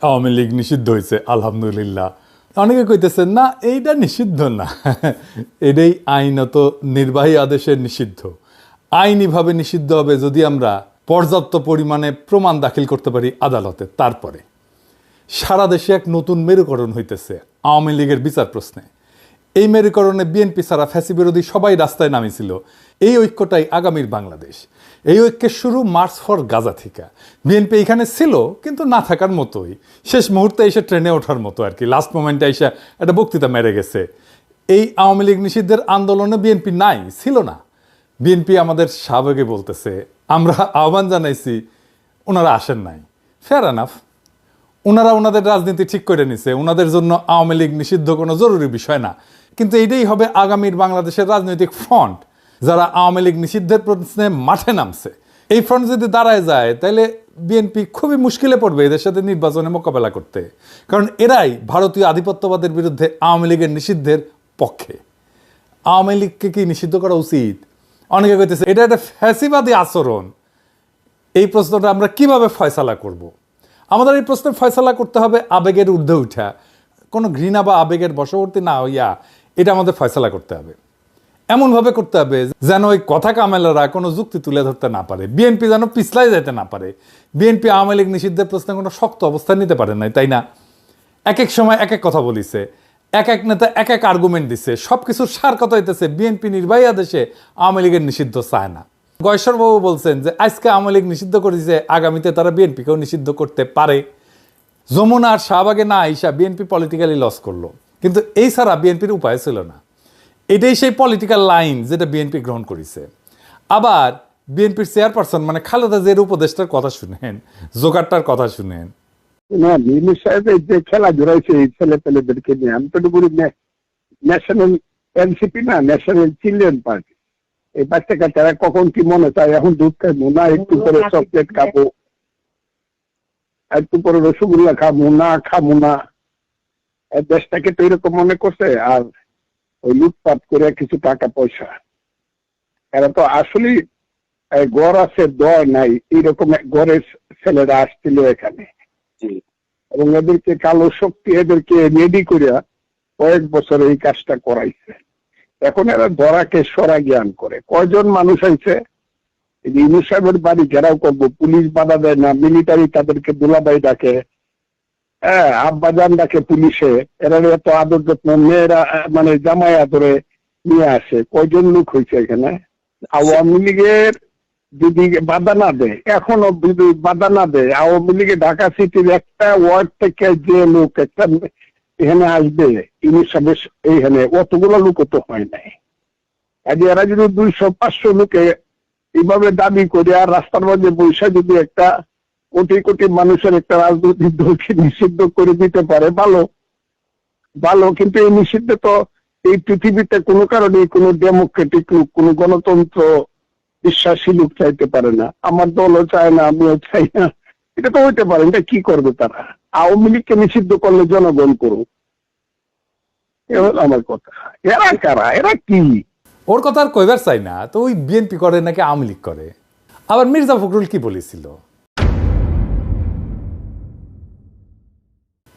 আওয়ামী লীগ নিষিদ্ধ হয়েছে আলহামদুলিল্লাহ। অনেকে কইতেছেন না এইটা নিষিদ্ধ না, এটাই আইনত নির্বাহী আদেশের নিষিদ্ধ। আইনিভাবে নিষিদ্ধ হবে যদি আমরা পর্যাপ্ত পরিমাণে প্রমাণ দাখিল করতে পারি আদালতে। তারপরে সারা দেশে এক নতুন মেরুকরণ হইতেছে আওয়ামী লীগের বিচার প্রশ্নে। এই মেরুকরণে বিএনপি ছাড়া ফ্যাসি বিরোধী সবাই রাস্তায় নামিছিল। এই ঐক্যটাই আগামীর বাংলাদেশ। এই ঐক্যের শুরু মার্চ ফর গাজা থেকে। বিএনপি এখানে ছিল কিন্তু না থাকার মতোই, শেষ মুহূর্তে এসে ট্রেনে ওঠার মতো আর কি, লাস্ট মোমেন্টে এসে একটা বক্তৃতা মেরে গেছে। এই আওয়ামী লীগ নিষিদ্ধের আন্দোলনে বিএনপি নাই, ছিল না। বিএনপি আমাদের সাবেকে বলতেছে আমরা আহ্বান জানাইছি, ওনারা আসেন নাই। ফেয়ার এনাফ, ওনারা ওনাদের রাজনীতি ঠিক করে নিছে, ওনাদের জন্য আওয়ামী লীগ নিষিদ্ধ কোনো জরুরি বিষয় না। কিন্তু এইটাই হবে আগামীর বাংলাদেশের রাজনৈতিক ফ্রন্ট, যারা আওয়ামী লীগ নিষিদ্ধের প্রশ্নে মাঠে নামছে। এই ফ্রন্ট যদি দাঁড়ায় যায় তাহলে বিএনপি খুবই মুশকিলে পড়বে এদের সাথে নির্বাচনে মোকাবেলা করতে, কারণ এরাই ভারতীয় আধিপত্যবাদের বিরুদ্ধে আওয়ামী লীগের নিষিদ্ধের পক্ষে। আওয়ামী লীগকে কি নিষিদ্ধ করা উচিত? অনেকে কইতেছে এটা একটা ফ্যাসিবাদী আচরণ। এই প্রশ্নটা আমরা কিভাবে ফয়সালা করব? আমাদের এই প্রশ্নের ফয়সালা করতে হবে আবেগের ঊর্ধ্বে উঠা, কোনো ঘৃণা বা আবেগের বশবর্তী না হইয়া এটা আমাদের ফয়সালা করতে হবে। এমনভাবে করতে হবে যেন ওই কথা কামেলারা কোনো যুক্তি তুলে ধরতে না পারে, বিএনপি যেন পিছলাই যেতে না পারে। বিএনপি আওয়ামী লীগ নিষিদ্ধের প্রশ্নে কোনো শক্ত অবস্থান নিতে পারে নাই, তাই না? এক এক সময় এক এক কথা বলিছে, এক এক নেতা এক এক আর্গুমেন্ট দিছে, সব কিছুর সার কথা হইতেছে বিএনপি নির্বাহী আদেশে আওয়ামী লীগের নিষিদ্ধ চায় না। গয়েশ্বরবাবু বলছেন যে আজকে আওয়ামী লীগ নিষিদ্ধ করেছে, আগামীতে তারা বিএনপিকেও নিষিদ্ধ করতে পারে। যমুনা আর শাহবাগে না আইসা বিএনপি পলিটিক্যালি লস করলো, কিন্তু এই ছাড়া বিএনপির উপায় ছিল না। এটাই সেই পলিটিক্যাল লাইন যেটা বিএনপি গ্রহণ করেছে। আবার বিএনপির চেয়ারপারসন মানে খালেদা জিয়ার উপদেষ্টার কথা শুনেন, জোগাড়টার কথা শুনেন। না, মির্জা সাহেবের যে খেলা জড়াইছে এই ছেলে পেলেদেরকে নিয়ে, আমি তো বলি ন্যাশনাল এনসিপি না, ন্যাশনাল চিলড্রেন পার্টি। এই বাচ্চা কাচ্চারা কখন কি মনে চায়, এখন দুধ খাবো না, একটু পরে চকলেট খাবো, একটু পরে রসগোল্লা খাবো না, খাবো না, দেশটাকে তো এরকম মনে করছে। আর ওই লুটপাট করে কিছু টাকা পয়সা, এরা তো আসলে গড় আছে দর নাই, এইরকম গড়ের ছেলেরা আসছিল এখানে, এবং এদেরকে কালো শক্তি এদেরকে রেডি করিয়া কয়েক বছর এই কাজটা করাইছে। এখন এরা ধরাকে সরা জ্ঞান করে। কয়জন মানুষ আইছে ইউনূস সাহেবের বাড়ি ঘেরাও করবো, পুলিশ বাধা দেয় না, মিলিটারি তাদেরকে দুলাভাই ডাকে, হ্যাঁ আব্বাজান ডাকে পুলিশে, এরা এত আদর যত্ন, মেয়েরা মানে জামাই আদরে নিয়ে আসে। কয়জন লোক হয়েছে এখানে? আওয়ামী লীগের যদি বাধা না দেয়, এখনো যদি বাধা না দেয়, আওয়ামী লীগে ঢাকা সিটির একটা ওয়ার্ড থেকে যে লোক একটা এখানে আসবে ইউনূস সাহেবের এইখানে, অতগুলো লোক তো হয় নাই। এরা যদি 200-500 লোকে এইভাবে দাবি করে আর রাস্তার মধ্যে বৈশা যদি একটা কোটি কোটি মানুষের একটা রাজনৈতিক দলকে নিষিদ্ধ করে দিতে পারে, ভালো ভালো। কিন্তু এই নিষিদ্ধ তো এই পৃথিবীতে কোনো কারণে কোনো ডেমোক্রেটিক লোক, কোনো গণতন্ত্র বিশ্বাসী লোক চাইতে পারে না। আমার দলও চায় না, আমিও চাই না। এটা তো হইতে পারে। এটা কি করবে তারা? আওয়ামী লীগকে নিষিদ্ধ করলে জনগণ করুক, এ হলো আমার কথা। এরা কারা? এরা কি? ওর কথা আর কইবার চাই না। তো ওই বিএনপি করে নাকি আওয়ামী লীগ করে? আবার মির্জা ফখরুল কি বলেছিল?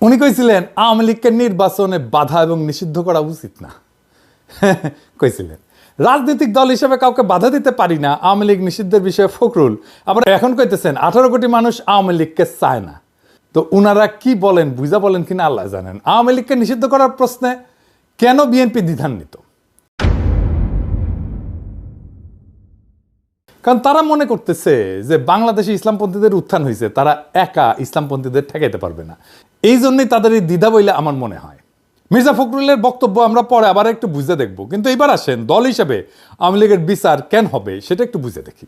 উনি কইছিলেন আওয়ামী লীগকে নির্বাচনে বাধা এবং নিষিদ্ধ করা উচিত না। কইছিলেন রাজনৈতিক দল হিসেবে কাউকে বাধা দিতে পারি না আওয়ামী লীগ নিষিদ্ধের বিষয়ে ফখরুল। আবার এখন কইতেছেন 18 কোটি মানুষ আওয়ামী লীগকে চায় না। তো উনারা কি বলেন, বুঝা বলেন কিনা আল্লাহ জানেন। আওয়ামী লীগকে নিষিদ্ধ করার প্রশ্নে কেন বিএনপি দ্বিধান্বিত? কারণ তারা মনে করতেছে যে বাংলাদেশে ইসলামপন্থীদের উত্থান হয়েছে, তারা একা ইসলামপন্থীদের ঠেকাইতে পারবে না। এই জন্যই তাদের এই দ্বিধা বইলে আমার মনে হয়। মির্জা ফখরুলের বক্তব্য আমরা পরে আবার একটু বুঝে দেখব, কিন্তু এবার আসেন দল হিসেবে আওয়ামী লীগের বিচার কেন হবে সেটা একটু বুঝে দেখি।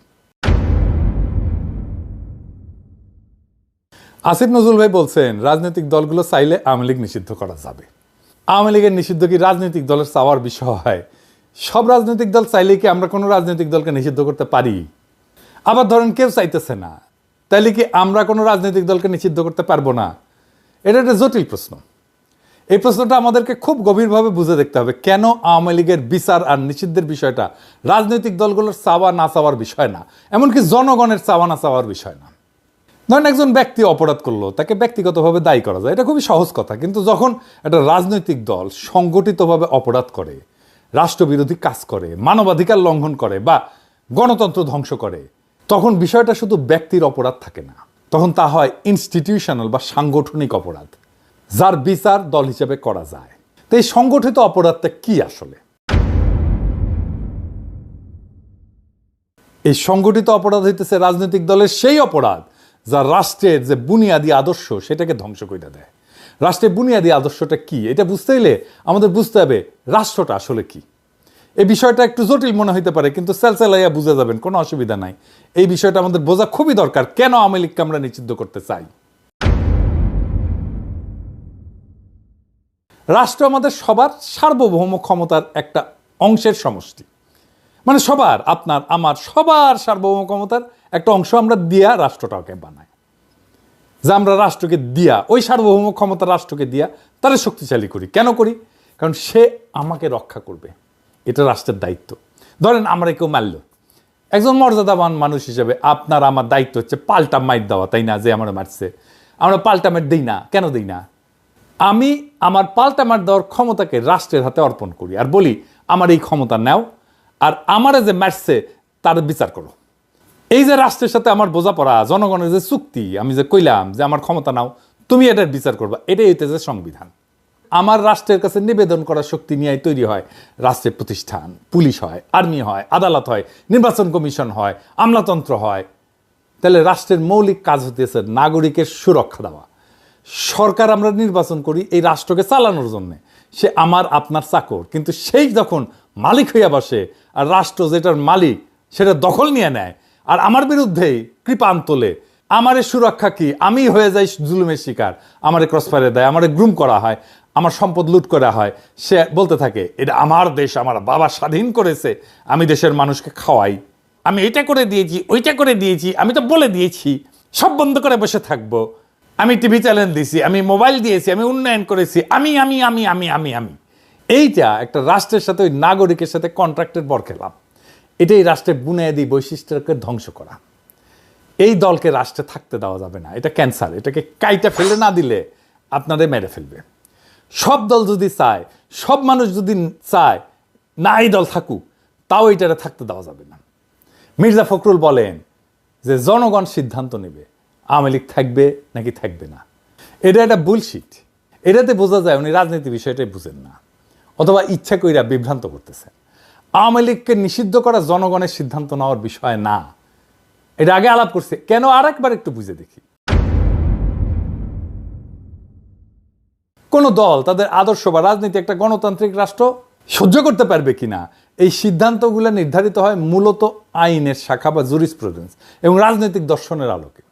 আসিফ নজরুল ভাই বলছেন রাজনৈতিক দলগুলো চাইলে আওয়ামী লীগ নিষিদ্ধ করা যাবে। আওয়ামী লীগের নিষিদ্ধ কি রাজনৈতিক দলের চাওয়ার বিষয় হয়? সব রাজনৈতিক দল চাইলে কি আমরা কোনো রাজনৈতিক দলকে নিষিদ্ধ করতে পারি? আবার ধরেন কেউ চাইতেছে না, তাইলে কি আমরা কোনো রাজনৈতিক দলকে নিষিদ্ধ করতে পারবো না? এটা একটা জটিল প্রশ্ন। এই প্রশ্নটা আমাদেরকে খুব গভীরভাবে বুঝে দেখতে হবে। কেন আওয়ামী লীগের বিচার আর নিষিদ্ধের বিষয়টা রাজনৈতিক দলগুলোর চাওয়া না চাওয়ার বিষয় না, এমনকি জনগণের চাওয়া না চাওয়ার বিষয় না। ধরেন একজন ব্যক্তি অপরাধ করলো, তাকে ব্যক্তিগতভাবে দায়ী করা যায়, এটা খুবই সহজ কথা। কিন্তু যখন একটা রাজনৈতিক দল সংগঠিতভাবে অপরাধ করে, রাষ্ট্রবিরোধী কাজ করে, মানবাধিকার লঙ্ঘন করে বা গণতন্ত্র ধ্বংস করে, তখন বিষয়টা শুধু ব্যক্তির অপরাধ থাকে না, তখন তা হয় ইনস্টিটিউশনাল বা সাংগঠনিক অপরাধ, যার বিচার দল হিসেবে করা যায়। তো এই সংগঠিত অপরাধটা কি আসলে? এই সংগঠিত অপরাধ হইতেছে রাজনৈতিক দলের সেই অপরাধ যা রাষ্ট্রের যে বুনিয়াদী আদর্শ সেটাকে ধ্বংস করে দেয়। রাষ্ট্রের বুনিয়াদী আদর্শটা কি, এটা বুঝতে হলে আমাদের বুঝতে হবে রাষ্ট্রটা আসলে কি। এই বিষয়টা একটু জটিল মনে হইতে পারে, কিন্তু সেলসেলাইয়া বুঝে যাবেন, কোনো অসুবিধা নাই। এই বিষয়টা আমাদের বোঝা খুবই দরকার, কেন আওয়ামী লীগকে আমরা নিষিদ্ধ করতে চাই। রাষ্ট্র আমাদের সবার সার্বভৌম ক্ষমতার একটা অংশের সমষ্টি, মানে সবার, আপনার আমার সবার সার্বভৌম ক্ষমতার একটা অংশ আমরা দিয়া রাষ্ট্রটাকে বানাই। যা আমরা রাষ্ট্রকে দিয়া, ওই সার্বভৌম ক্ষমতা রাষ্ট্রকে দিয়া তারা শক্তিশালী করি। কেন করি? কারণ সে আমাকে রক্ষা করবে, এটা রাষ্ট্রের দায়িত্ব। ধরেন আমরা কেউ মারল, একজন মর্যাদাবান মানুষ হিসেবে আপনার আমার দায়িত্ব হচ্ছে পাল্টা মাইর দেওয়া, তাই না? যে আমরা মারছে, আমরা পাল্টা মার দিই না। কেন দিই না? আমি আমার পাল্টা মার দেওয়ার ক্ষমতাকে রাষ্ট্রের হাতে অর্পণ করি আর বলি আমার এই ক্ষমতা নাও, আর আমারে যে মারছে তার বিচার করো। এই যে রাষ্ট্রের সাথে আমার বোঝাপড়া, জনগণের যে চুক্তি, আমি যে কইলাম যে আমার ক্ষমতা নাও, তুমি এটার বিচার করবা, এটাই হইতেছে সংবিধান। আমার রাষ্ট্রের কাছে নিবেদন করার শক্তি নিয়ে তৈরি হয় রাষ্ট্রের প্রতিষ্ঠান, পুলিশ হয়, আর্মি হয়, আদালত হয়, নির্বাচন কমিশন হয়, আমলাতন্ত্র হয়। তাহলে রাষ্ট্রের মৌলিক কাজ হতেছে নাগরিকের সুরক্ষা দেওয়া। সরকার আমরা নির্বাচন করি এই রাষ্ট্রকে চালানোর জন্যে, সে আমার আপনার চাকর, কিন্তু সেই যখন মালিক হইয়া বসে আর রাষ্ট্র যেটার মালিক সেটা দখল নিয়ে নেয় আর আমার বিরুদ্ধেই কৃপান তোলে, আমারে সুরক্ষা কি, আমি হয়ে যাই জুলুমের শিকার, আমারে ক্রসফায়ারে দেয়, আমারে গ্রুম করা হয়, আমার সম্পদ লুট করা হয়, সে বলতে থাকে এটা আমার দেশ, আমার বাবা স্বাধীন করেছে, আমি দেশের মানুষকে খাওয়াই, আমি এটা করে দিয়েছি, ওইটা করে দিয়েছি, আমি তো বলে দিয়েছি, সব বন্ধ করে বসে থাকবো, আমি টিভি চ্যানেল দিয়েছি, আমি মোবাইল দিয়েছি, আমি উন্নয়ন করেছি, আমি আমি আমি আমি আমি আমি এইটা একটা রাষ্ট্রের সাথে, ওই নাগরিকের সাথে কন্ট্রাক্টের বরখেলাপ। এটাই রাষ্ট্রের বুনিয়াদী বৈশিষ্ট্যকে ধ্বংস করা। এই দলকে রাষ্ট্রে থাকতে দেওয়া যাবে না, এটা ক্যান্সার। এটাকে কাইটা ফেলে না দিলে আপনাদের মেরে ফেলবে। সব দল যদি চায়, সব মানুষ যদি চায় না এই দল থাকুক, তাও এটারে থাকতে দেওয়া যাবে না। মির্জা ফখরুল বলেন যে জনগণ সিদ্ধান্ত নেবে আওয়ামী লীগ থাকবে নাকি থাকবে না। এটা একটা বুলশিট। এটাতে বোঝা যায় উনি রাজনীতি বিষয়টাই বুঝেন না, অথবা ইচ্ছা কইরা বিভ্রান্ত করতেছেন। আওয়ামী লীগকে নিষিদ্ধ করা জনগণের সিদ্ধান্ত নেওয়ার বিষয় না। এটা আগে আলাপ করছে কেন, আর একবার একটু বুঝে দেখি। কোন দল তাদের আদর্শ বা রাজনীতি একটা গণতান্ত্রিক রাষ্ট্র সহ্য করতে পারবে কিনা, এই সিদ্ধান্তগুলো নির্ধারিত হয় মূলত আইনের শাখা বা জুরিসপ্রুডেন্স এবং রাজনৈতিক দর্শনের আলোকে।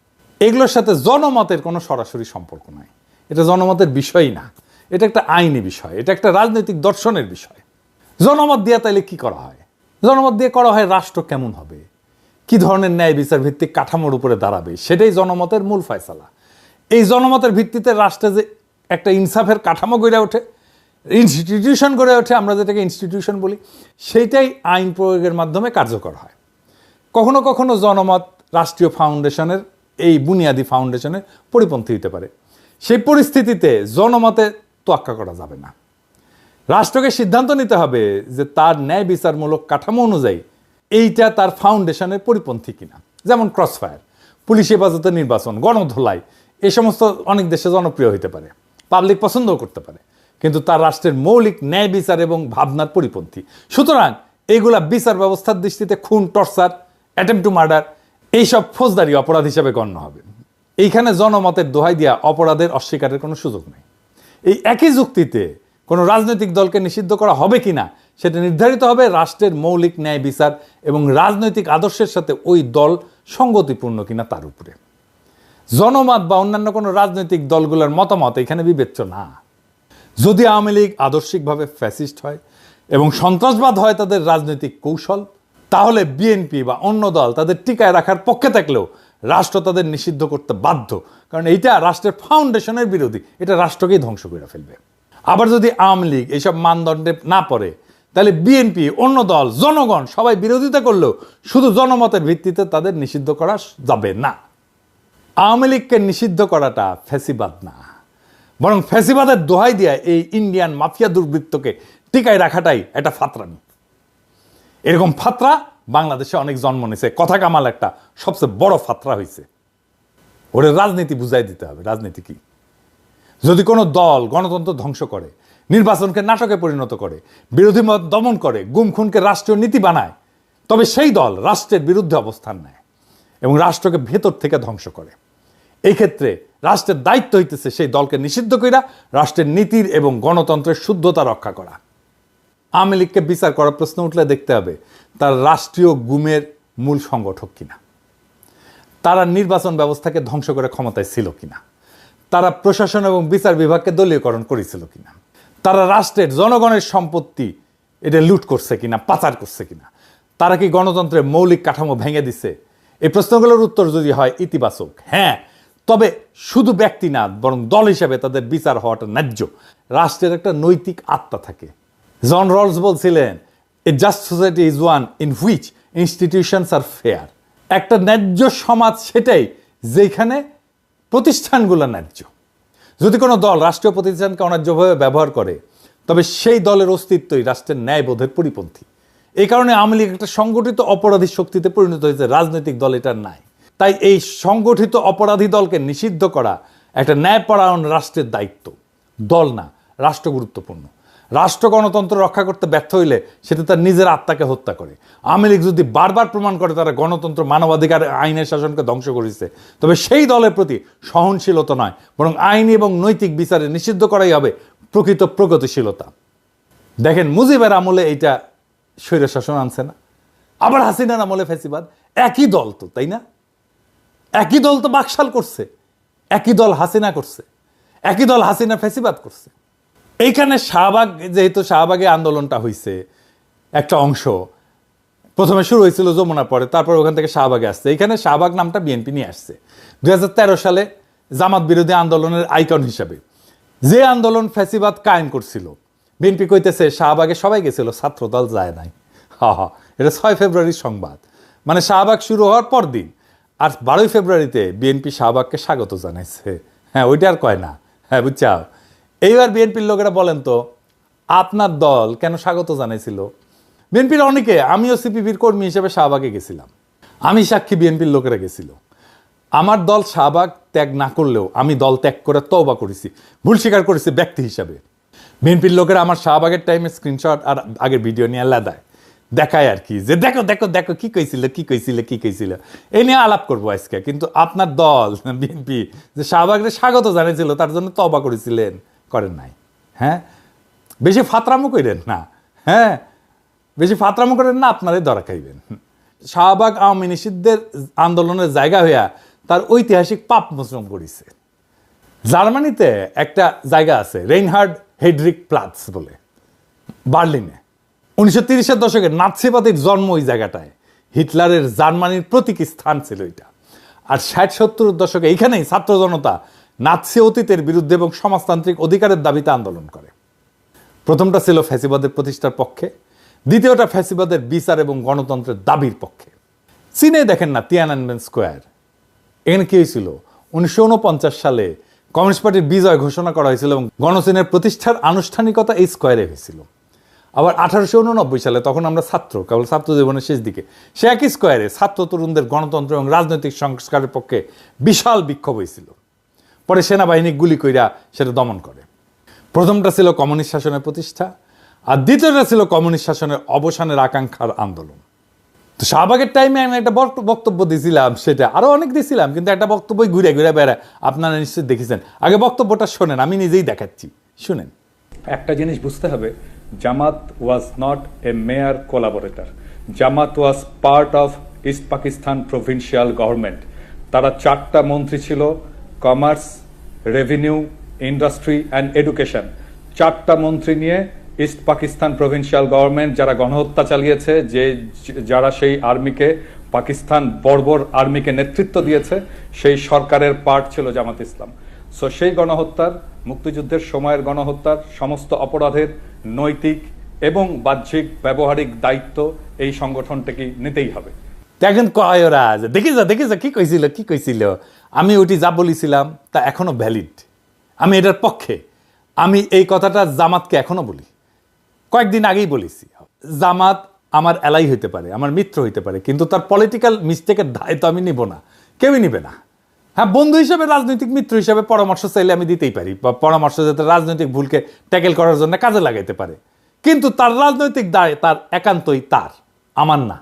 এগুলোর সাথে জনমতের কোনো সরাসরি সম্পর্ক নাই। এটা জনমতের বিষয়ই না, এটা একটা আইনি বিষয়, এটা একটা রাজনৈতিক দর্শনের বিষয়। জনমত দিয়ে তাইলে কি করা হয়? জনমত দিয়ে করা হয় রাষ্ট্র কেমন হবে, কি ধরনের ন্যায় বিচার ভিত্তিক কাঠামোর উপরে দাঁড়াবে, সেটাই জনমতের মূল ফয়সালা। এই জনমতের ভিত্তিতে রাষ্ট্রে যে একটা ইনসাফের কাঠামো গড়ে ওঠে, ইনস্টিটিউশন গড়ে ওঠে, আমরা যেটাকে ইনস্টিটিউশন বলি, সেইটাই আইন প্রয়োগের মাধ্যমে কার্যকর হয়। কখনো কখনো জনমত রাষ্ট্রীয় ফাউন্ডেশনের, এই বুনিয়াদী ফাউন্ডেশনের পরিপন্থী হতে পারে। সেই পরিস্থিতিতে জনমতে তোয়াক্কা করা যাবে না। রাষ্ট্রকে সিদ্ধান্ত নিতে হবে যে তার ন্যায় বিচারমূলক কাঠামো অনুযায়ী এইটা তার ফাউন্ডেশনের পরিপন্থী কিনা। যেমন ক্রসফায়ার, পুলিশ হেফাজতে নির্বাচন, গণধোলাই, এই সমস্ত অনেক দেশে জনপ্রিয় হতে পারে, পাবলিক পছন্দও করতে পারে, কিন্তু তার রাষ্ট্রের মৌলিক ন্যায় বিচার এবং ভাবনার পরিপন্থী। সুতরাং এইগুলা বিচার ব্যবস্থার দৃষ্টিতে খুন, টর্চার, অ্যাটেম্প টু মার্ডার, এইসব ফৌজদারি অপরাধ হিসাবে গণ্য হবে। এইখানে জনমতের দোহাই দিয়া অপরাধের অস্বীকারের কোনো সুযোগ নেই। এই একই যুক্তিতে কোনো রাজনৈতিক দলকে নিষিদ্ধ করা হবে কিনা সেটা নির্ধারিত হবে রাষ্ট্রের মৌলিক ন্যায় বিচার এবং রাজনৈতিক আদর্শের সাথে ওই দল সঙ্গতিপূর্ণ কিনা তার উপরে। জনমত বা অন্যান্য কোনো রাজনৈতিক দলগুলোর মতামত এখানে বিবেচ্য না। যদি আওয়ামী লীগ আদর্শিকভাবে ফ্যাসিস্ট হয় এবং সন্ত্রাসবাদ হয় তাদের রাজনৈতিক কৌশল, তাহলে বিএনপি বা অন্য দল তাদের টিকায় রাখার পক্ষে থাকলেও রাষ্ট্র তাদের নিষিদ্ধ করতে বাধ্য, কারণ এইটা রাষ্ট্রের ফাউন্ডেশনের বিরোধী, এটা রাষ্ট্রকেই ধ্বংস করে ফেলবে। আবার যদি আওয়ামী লীগ এইসব মানদণ্ডে না পড়ে, তাহলে বিএনপি, অন্য দল, জনগণ সবাই বিরোধিতা করলেও শুধু জনমতের ভিত্তিতে তাদের নিষিদ্ধ করা যাবে না। আওয়ামী লীগকে নিষিদ্ধ করাটা ফ্যাসিবাদ না, বরং ফ্যাসিবাদের দোহাই দিয়ে এই ইন্ডিয়ান মাফিয়া দুর্বৃত্তকে টিকায় রাখাটাই একটা ফাতরামি। এরকম ফাতরা বাংলাদেশে অনেক জন্ম নিয়েছে। কথা কামাল একটা সবচেয়ে বড় ফাতরা হয়েছে। ওরে রাজনীতি বুঝাই দিতে হবে। রাজনীতি কি? যদি কোনো দল গণতন্ত্র ধ্বংস করে, নির্বাচনকে নাটকে পরিণত করে, বিরোধী মত দমন করে, গুম খুনকে রাষ্ট্রীয় নীতি বানায়, তবে সেই দল রাষ্ট্রের বিরুদ্ধে অবস্থান নেয় এবং রাষ্ট্রকে ভেতর থেকে ধ্বংস করে। এই ক্ষেত্রে রাষ্ট্রের দায়িত্ব হইতেছে সেই দলকে নিষিদ্ধ কইরা রাষ্ট্রের নীতির এবং গণতন্ত্রের শুদ্ধতা রক্ষা করা। আওয়ামী লীগকে বিচার করার প্রশ্ন উঠলে দেখতে হবে তার রাষ্ট্রীয় গুমের মূল সংগঠক কিনা, তারা নির্বাচন ব্যবস্থাকে ধ্বংস করে ক্ষমতায় ছিল কিনা, তারা প্রশাসন এবং বিচার বিভাগকে দলীয়করণ করেছিল কিনা, তারা রাষ্ট্রের জনগণের সম্পত্তি এটা লুট করছে কিনা, পাচার করছে কিনা, তারা কি গণতন্ত্রের মৌলিক কাঠামো ভেঙে দিছে। এই প্রশ্নগুলোর উত্তর যদি হয় ইতিবাচক, হ্যাঁ, তবে শুধু ব্যক্তি না বরং দল হিসেবে তাদের বিচার হওয়াটা ন্যায্য। রাষ্ট্রের একটা নৈতিক আত্মা থাকে। জন রলস বলছিলেন, a just society is one in which institutions are fair. একটা ন্যায্য সমাজ সেটাই যেখানে প্রতিষ্ঠানগুলো ন্যায্য। যদি কোনো দল রাষ্ট্রীয় প্রতিষ্ঠানকে অন্যায্যভাবে ব্যবহার করে তবে সেই দলের অস্তিত্বই রাষ্ট্রের ন্যায়বোধের পরিপন্থী। এই কারণে আওয়ামী লীগ একটা সংগঠিত অপরাধী শক্তিতে পরিণত হয়েছে, রাজনৈতিক দল এটার নাই। তাই এই সংগঠিত অপরাধী দলকে নিষিদ্ধ করা একটা ন্যায়পরায়ণ রাষ্ট্রের দায়িত্ব, দল না। রাষ্ট্র গুরুত্বপূর্ণ। রাষ্ট্র গণতন্ত্র রক্ষা করতে ব্যর্থ হইলে সেটা তার নিজের আত্মাকে হত্যা করে। আওয়ামী লীগ যদি বারবার প্রমাণ করে তারা গণতন্ত্র, মানবাধিকার, আইনের শাসনকে ধ্বংস করেছে, তবে সেই দলের প্রতি সহনশীলতা নয় বরং আইনি এবং নৈতিক বিচারে নিষিদ্ধ করাই হবে প্রকৃত প্রগতিশীলতা। দেখেন, মুজিবের আমলে এইটা স্বৈর শাসন আনছে না, আবার হাসিনার আমলে ফ্যাসিবাদ। একই দল তো, তাই না? একই দল তো বাকশাল করছে, একই দল হাসিনা করছে, একই দল হাসিনা ফ্যাসিবাদ করছে। এইখানে শাহবাগ, যেহেতু শাহবাগে আন্দোলনটা হয়েছে একটা অংশ, প্রথমে শুরু হয়েছিল যমুনা, পরে তারপর ওখান থেকে শাহবাগে আসছে। এইখানে শাহবাগ নামটা বিএনপি নিয়ে আসছে 2013 সালে জামাত বিরোধী আন্দোলনের আইকন হিসাবে। যে আন্দোলন ফ্যাসিবাদ কায়েম করছিল, বিএনপি কইতেছে শাহবাগে সবাই গেছিল, ছাত্রদল যায় নাই। এটা 6 ফেব্রুয়ারির সংবাদ, মানে শাহবাগ শুরু হওয়ার পর দিন। আর 12 ফেব্রুয়ারিতে বিএনপি শাহবাগকে স্বাগত জানাইছে। হ্যাঁ, ওইটা আর কয় না। হ্যাঁ, বুঝছাও। এইবার বিএনপির লোকেরা বলেন তো, আপনার দল কেন স্বাগত জানাইছিল? বিএনপির অনেকে, আমিও সিপিবির কর্মী হিসেবে শাহবাগে গেছিলাম, আমি সাক্ষী, বিএনপির লোকেরা গেছিল। আমার দল শাহবাগ ত্যাগ না করলেও আমি দল ত্যাগ করে তওবা করেছি, ভুল স্বীকার করেছি ব্যক্তি হিসাবে। বিএনপির লোকেরা আমার শাহবাগের টাইমে স্ক্রিনশট আর আগের ভিডিও নিয়ে লাদায়, দেখায় আর কি, যে দেখো দেখো দেখো কি কইছিল কি কইছিল কি কইছিল। এই নিয়ে আলাপ করবো আজকে। কিন্তু আপনার দল বিএনপি যে শাহবাগের স্বাগত জানিয়েছিল তার জন্য তওবা করেছিলেন, করেন নাই। হ্যাঁ, বেশি ফাতরামো করেন না। হ্যাঁ, বেশি ফাতরামো করেন না, আপনারাই ধরা খাইবেন। শাহবাগ আওয়ামী নিষিদ্ধের আন্দোলনের জায়গা হইয়া তার ঐতিহাসিক পাপ মোচন করেছে। জার্মানিতে একটা জায়গা আছে, রেইনহার্ড হেডরিক প্লাৎস বলে, বার্লিনে। 1930-এর দশকে নাৎসিবাদীর জন্ম ওই জায়গাটায়। হিটলারের জার্মানির প্রতীক স্থান ছিল এটা। আর 60-70-এর দশকে এইখানেই ছাত্র জনতা নাৎসি অতীতের বিরুদ্ধে এবং সমাজতান্ত্রিক অধিকারের দাবিতে আন্দোলন করে। প্রথমটা ছিল ফ্যাসিবাদের প্রতিষ্ঠার পক্ষে, দ্বিতীয়টা ফ্যাসিবাদের বিচার এবং গণতন্ত্রের দাবির পক্ষে। চীনে দেখেন না, তিয়ানানমেন স্কোয়ার, এখানে কি হয়েছিল? 1949 সালে কমিউনিস্ট পার্টির বিজয় ঘোষণা করা হয়েছিল এবং গণচীনের প্রতিষ্ঠার আনুষ্ঠানিকতা এই স্কোয়ারে হয়েছিল। আবার 1889 সালে, তখন আমরা ছাত্র, কেবল ছাত্র জীবনের শেষ দিকে, সে একই স্কোয়ারে ছাত্র তরুণদের গণতন্ত্র এবং রাজনৈতিক সংস্কারের পক্ষে বিশাল বিক্ষোভ হয়েছিল। পরে সেনাবাহিনী গুলি কইরা সেটা দমন করে। প্রথমটা ছিল কমিউনিস্ট শাসনের প্রতিষ্ঠা, আর দ্বিতীয়টা ছিল কমিউনিস্ট শাসনের অবসানের আকাঙ্ক্ষার আন্দোলন। তো শাহবাগের টাইমে আমি একটা বক্তব্য দিয়েছিলাম, সেটা আরও অনেক দিয়েছিলাম, কিন্তু একটা বক্তব্যই ঘুরে ঘুরে বেড়ায়, আপনারা নিশ্চয়ই দেখেছেন। আগে বক্তব্যটা শোনেন, আমি নিজেই দেখাচ্ছি, শুনেন। একটা জিনিস বুঝতে হবে, Jamaat was not a mere collaborator. Jamaat was part of east Pakistan provincial government. তারা 4টা মন্ত্রী ছিল, commerce, revenue, industry and education. 4টা মন্ত্রী নিয়ে ইস্ট পাকিস্তান প্রভিন্সিয়াল গভর্নমেন্ট, যারা গণহত্যা চালিয়েছে, যারা সেই আর্মিকে, পাকিস্তান বর্বর আর্মিকে নেতৃত্ব দিয়েছে, সেই সরকারের পার্ট ছিল জামাত ইসলাম। সো সেই গণহত্যার, মুক্তিযুদ্ধের সময়ের গণহত্যার সমস্ত অপরাধের নৈতিক এবং বাহ্যিক ব্যবহারিক দায়িত্ব এই সংগঠনটাকে নিতেই হবে। দেখেন কয় ওরা, দেখে যা কি কইছিল কি কইছিল। আমি ওইটি যা বলেছিলাম তা এখনো ভ্যালিড, আমি এটার পক্ষে। আমি এই কথাটা জামাতকে এখনো বলি, কয়েকদিন আগেই বলেছি। জামাত আমার এলাই হইতে পারে, আমার মিত্র হইতে পারে, কিন্তু তার পলিটিক্যাল মিস্টেকের দায় তো আমি নিব না, কেউই নিবে না। হ্যাঁ, বন্ধু হিসেবে, রাজনৈতিক মিত্র হিসেবে পরামর্শ চাইলে আমি দিতেই পারি, বা পরামর্শ যাতে রাজনৈতিক ভুলকে ট্যাকেল করার জন্য কাজে লাগাইতে পারে, কিন্তু তার রাজনৈতিক দায় তার একান্তই তার, আমার না।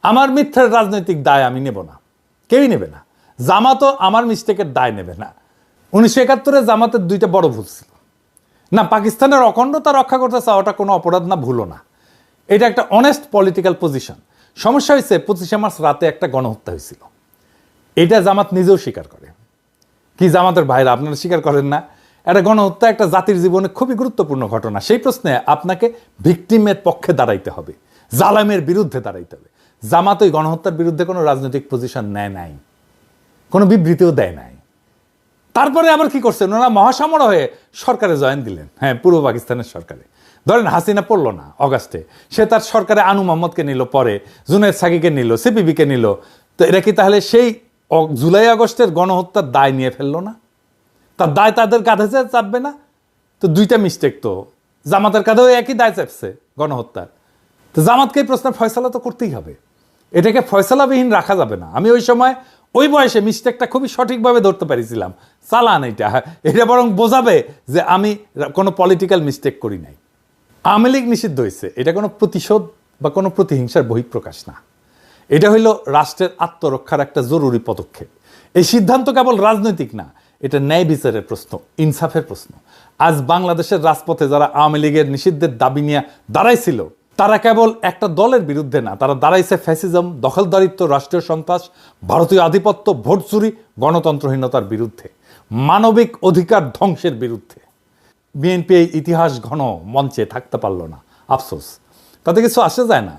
আমার মিথ্যার রাজনৈতিক দায় আমি নেব না, কেউই নেবে না। জামাতও আমার মিস্টেকের দায় নেবে না। 1971-এ জামাতের দুইটা বড় ভুল ছিল। না, পাকিস্তানের অখণ্ডতা রক্ষা করতে চাওয়াটা কোনো অপরাধ না, ভুলও না, এটা একটা অনেস্ট পলিটিক্যাল পজিশন। সমস্যা হয়েছে 25শে মার্চ রাতে একটা গণহত্যা হয়েছিল, এটা জামাত নিজেও স্বীকার করে। কি জামাতের ভাইরা, আপনারা স্বীকার করেন না? একটা গণহত্যা একটা জাতির জীবনে খুবই গুরুত্বপূর্ণ ঘটনা। সেই প্রশ্নে আপনাকে ভিকটিমের পক্ষে দাঁড়াইতে হবে, জালামের বিরুদ্ধে দাঁড়াইতে হবে। জামাত ওই গণহত্যার বিরুদ্ধে কোনো রাজনৈতিক পজিশন নেয় নাই, কোনো বিবৃতিও দেয় নাই। তারপরে আবার কি করছেন, ওনারা মহাসামরা হয়ে সরকারে জয়েন দিলেন। হ্যাঁ, পূর্ব পাকিস্তানের সরকারে। ধরেন হাসিনা পড়লো না অগাস্টে, সে তার সরকারে আনু মোহাম্মদকে নিল, পরে জুনায়েদ সাকিকে নিল, সিপিবিকে নিল। তো এরা কি তাহলে সেই জুলাই আগস্টের গণহত্যার দায় নিয়ে ফেললো না? তার দায় তাদের কাঁধে চাপবে না? তো দুইটা মিস্টেক তো, জামাতের কাঁধেও একই দায় চাপছে গণহত্যার। তো জামাতকে এই প্রশ্নের ফয়সালা তো করতেই হবে, এটাকে ফয়সালাবিহীন রাখা যাবে না। আমি ওই সময় ওই বয়সে মিস্টেকটা খুবই সঠিকভাবে ধরতে পারিছিলাম। চালান এটা বরং বোঝাবে যে আমি কোনো পলিটিক্যাল মিস্টেক করি নাই। আওয়ামী লীগ নিষিদ্ধ হয়েছে, এটা কোনো প্রতিশোধ বা কোনো প্রতিহিংসার বহিঃপ্রকাশ না, এটা হইল রাষ্ট্রের আত্মরক্ষার একটা জরুরি পদক্ষেপ। এই সিদ্ধান্ত কেবল রাজনৈতিক না, এটা ন্যায় বিচারের প্রশ্ন, ইনসাফের প্রশ্ন। আজ বাংলাদেশের রাজপথে যারা আওয়ামী লীগের নিষিদ্ধের দাবি নিয়ে দাঁড়াইছিল, তারা কেবল একটা দলের বিরুদ্ধে না, তারা দাঁড়াইছে ফ্যাসিজম, দখলদারিত্ব, রাষ্ট্রীয় সন্ত্রাস, ভারতীয় আধিপত্য, ভোট চুরি, গণতন্ত্রহীনতার বিরুদ্ধে, মানবিক অধিকার ধ্বংসের বিরুদ্ধে। বিএনপি এই ইতিহাস ঘন মঞ্চে থাকতে পারল না, আফসোস। তাতে কিছু আসে যায় না,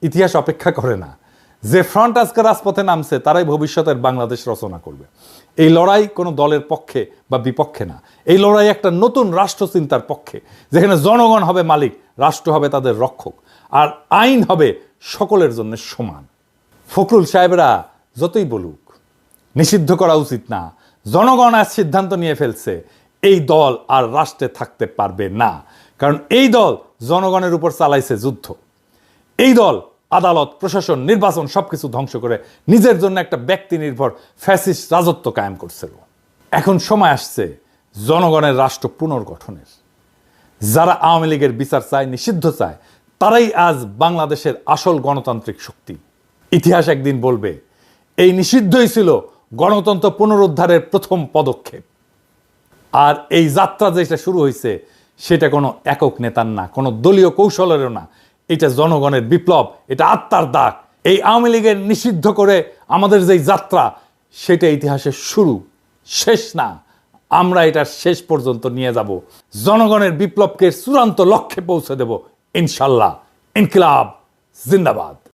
ইতিহাস অপেক্ষা করে না। যে ফ্রন্ট আজকে রাজপথে নামছে তারাই ভবিষ্যতের বাংলাদেশ রচনা করবে। এই লড়াই কোনো দলের পক্ষে বা বিপক্ষে না, এই লড়াই একটা নতুন রাষ্ট্রচিন্তার পক্ষে, যেখানে জনগণ হবে মালিক, রাষ্ট্র হবে তাদের রক্ষক, আর আইন হবে সকলের জন্য সমান। ফখরুল সাহেবরা যতই বলুক নিষিদ্ধ করা উচিত না, জনগণ আজ সিদ্ধান্ত নিয়ে ফেলছে, এই দল আর রাষ্ট্রে থাকতে পারবে না। কারণ এই দল জনগণের উপর চালাইছে যুদ্ধ। এই দল আদালত, প্রশাসন, নির্বাচন সবকিছু ধ্বংস করে নিজের জন্য একটা ব্যক্তি নির্ভর ফ্যাসিস্ট রাজত্ব কায়েম করছিল। এখন সময় আসছে জনগণের রাষ্ট্র পুনর্গঠনের। যারা আওয়ামী লীগের বিচার চায়, নিষিদ্ধ চায়, তারাই আজ বাংলাদেশের আসল গণতান্ত্রিক শক্তি। ইতিহাস একদিন বলবে এই নিষিদ্ধই ছিল গণতন্ত্র পুনরুদ্ধারের প্রথম পদক্ষেপ। আর এই যাত্রা যেটা শুরু হয়েছে সেটা কোনো একক নেতার না, কোনো দলীয় কৌশলেরও না, এটা জনগণের বিপ্লব, এটা আত্মার দাগ। এই আওয়ামী লীগের নিষিদ্ধ করে আমাদের যে যাত্রা, সেটা ইতিহাসের শুরু, শেষ না। আমরা এটা শেষ পর্যন্ত নিয়ে যাব, জনগণের বিপ্লবকে চূড়ান্ত লক্ষ্যে পৌঁছে দেব ইনশাল্লাহ। ইনকিলাব জিন্দাবাদ।